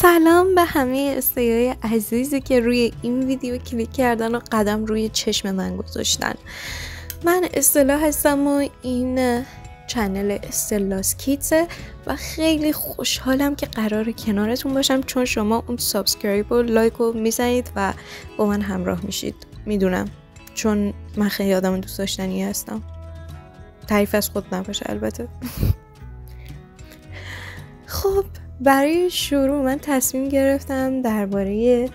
سلام به همه استیای عزیزی که روی این ویدیو کلیک کردن و قدم روی چشم من گذاشتن. من استلا هستم و این چنل استلاس کیدزه و خیلی خوشحالم که قراره کنارتون باشم، چون شما اون سابسکرایب و لایک رو میزنید و با من همراه میشید. میدونم چون من خیلی آدم دوست داشتنی هستم. تعریف از خود نباشه البته. خب برای شروع من تصمیم گرفتم درباره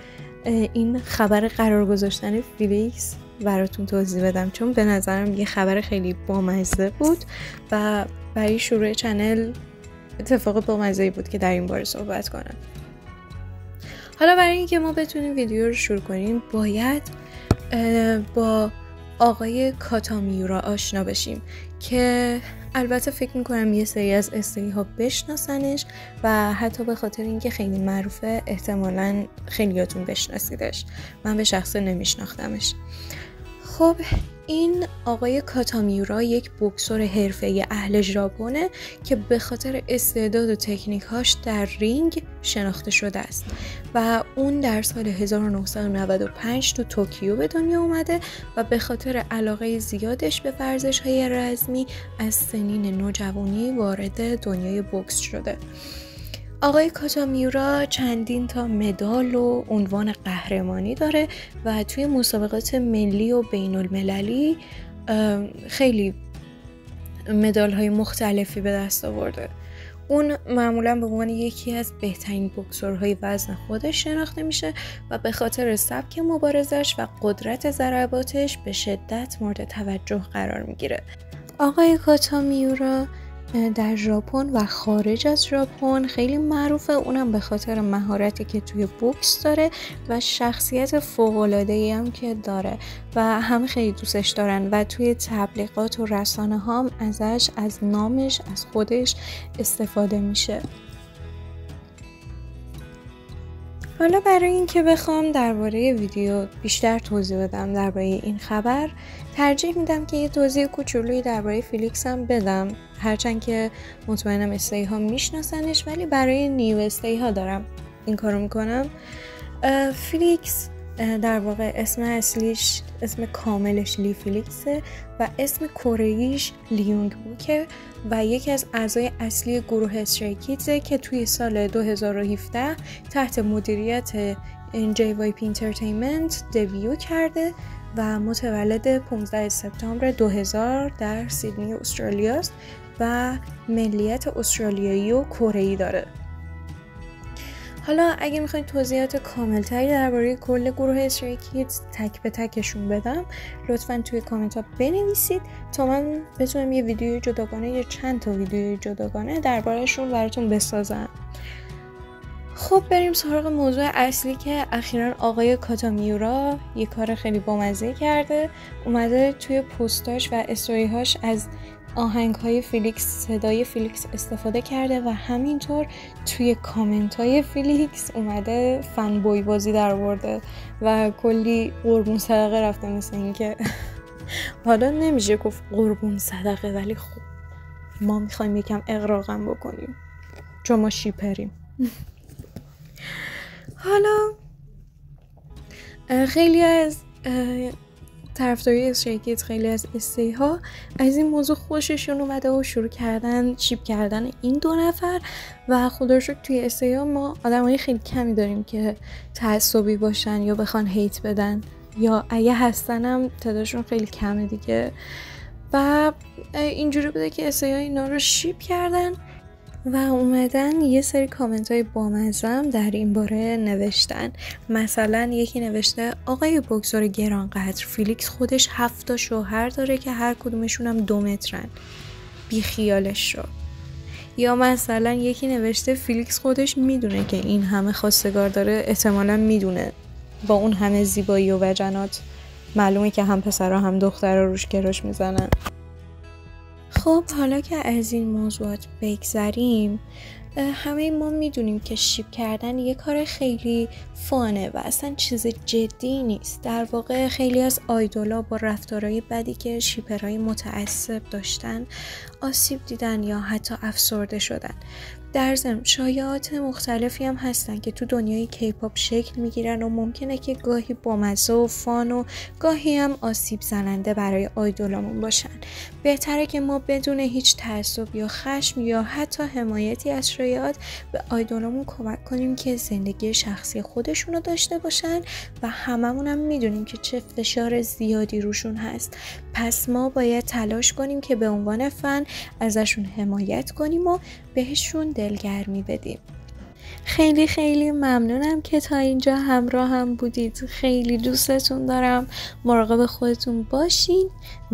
این خبر قرار گذاشتن فیلیکس براتون توضیح بدم، چون به نظرم یه خبر خیلی بامزه بود و برای شروع چنل اتفاق بامزه‌ای بود که در این باره صحبت کنم. حالا برای اینکه ما بتونیم ویدیو رو شروع کنیم باید با آقای کاتامیورا آشنا بشیم که البته فکر میکنم یه سری از استایی ها بشناسنش و حتی به خاطر اینکه خیلی معروفه احتمالاً خیلیاتون بشناسیدش. من به شخصه نمیشناختمش. خب این آقای کاتامیورا یک بوکسور حرفه‌ای اهل ژاپنه که به خاطر استعداد و تکنیک‌هاش در رینگ شناخته شده است و اون در سال 1995 تو توکیو به دنیا اومده و به خاطر علاقه زیادش به ورزش‌های رزمی از سنین نوجوانی وارد دنیای بوکس شده. آقای کاتامیورا چندین تا مدال و عنوان قهرمانی داره و توی مسابقات ملی و بین المللی خیلی مدال های مختلفی به دست آورده. اون معمولا به عنوان یکی از بهترین بوکسورهای وزن خودش شناخته میشه و به خاطر سبک مبارزش و قدرت ضرباتش به شدت مورد توجه قرار میگیره. آقای کاتامیورا در ژاپن و خارج از ژاپن خیلی معروفه، اونم به خاطر مهارتی که توی بوکس داره و شخصیت فوق‌العاده‌ای هم که داره و همه خیلی دوستش دارن و توی تبلیغات و رسانه هم ازش، از نامش، از خودش استفاده میشه. حالا برای اینکه بخوام درباره ویدیو بیشتر توضیح بدم درباره این خبر، ترجیح میدم که یه توضیح کوچولویی درباره فیلیکس هم بدم، هرچند که مطمئنم استایی ها میشناسنش، ولی برای نیو استایی ها دارم این کارو میکنم. فیلیکس در واقع اسم اصلیش، اسم کاملش لی فیلیکسه و اسم کره‌ایش لیونگ بوکه و یکی از اعضای اصلی گروه استری کیدزه که توی سال 2017 تحت مدیریت JYP انترتینمنت دبیو کرده و متولد 15 سپتامبر 2000 در سیدنی استرالیاست و ملیت استرالیایی و کره‌ای داره. حالا اگه میخواید توضیحات کاملتری درباره کل گروه استری کیدز تک به تکشون بدم، لطفاً توی کامنت ها بنویسید تا من بتونم یه ویدیو جداگانه یا چند تا ویدیو جداگانه دربارهشون براتون بسازم. خب بریم سراغ موضوع اصلی که اخیراً آقای کاتامیورا یه کار خیلی بامزه کرده. اومده توی پستاش و استوریهاش از آهنگ‌های فیلیکس، صدای فیلیکس استفاده کرده و همینطور توی کامنت‌های فیلیکس اومده فن بوی بازی در آورده و کلی قربون صدقه رفته. مثل این که حالا نمیشه گفت قربون صدقه، ولی خب ما میخوایم یکم اغراقم بکنیم چون ما شیپریم. حالا خیلی از طرفدارای استری کیدز، خیلی از استی ها از این موضوع خوششون اومده و شروع کردن شیپ کردن این دو نفر و خدا رو شکر توی استی ها ما آدمای خیلی کمی داریم که تعصبی باشن یا بخوان هیت بدن، یا اگه هستن هم تعدادشون خیلی کمه دیگه. و اینجوری بوده که استی ها اینا رو شیپ کردن و اومدن یه سری کامنت های بامزم در این باره نوشتن. مثلا یکی نوشته آقای بوکسور گرانقدر، فیلیکس خودش 7 تا شوهر داره که هر کدومشون هم 2 مترن، بی خیالش شو. یا مثلا یکی نوشته فیلیکس خودش میدونه که این همه خواستگار داره، احتمالا میدونه با اون همه زیبایی و وجنات معلومه که هم پسرها هم دخترها روش کراش میزنن. خب حالا که از این موضوعات بگذریم، همه ما میدونیم که شیپ کردن یه کار خیلی فانه و اصلا چیز جدی نیست. در واقع خیلی از آیدولا با رفتارهای بدی که شیپرهای متعصب داشتن آسیب دیدن یا حتی افسرده شدن. در ضمن شایعات مختلفی هم هستن که تو دنیای کیپاپ شکل میگیرن و ممکنه که گاهی بامزه و فان و گاهی هم آسیب زننده برای آیدولامون باشن. بهتره که ما بدون هیچ تعصب یا خشم یا حتی حمایتی از شایعات به آیدولامون کمک کنیم که زندگی شخصی خودشونو داشته باشن و هممون هم میدونیم که چه فشار زیادی روشون هست. پس ما باید تلاش کنیم که به عنوان فن ازشون حمایت کنیم و بهشون دلگرمی بدیم. خیلی خیلی ممنونم که تا اینجا همراه هم بودید. خیلی دوستتون دارم. مراقب خودتون باشین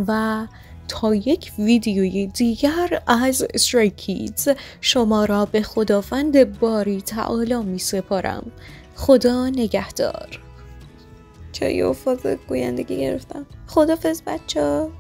و تا یک ویدیوی دیگر از استری کیدز شما را به خداوند باری تعالی می سپارم. خدا نگهدار. چه یه افاظ گویندگی گرفتم. خدافظ بچه‌ها.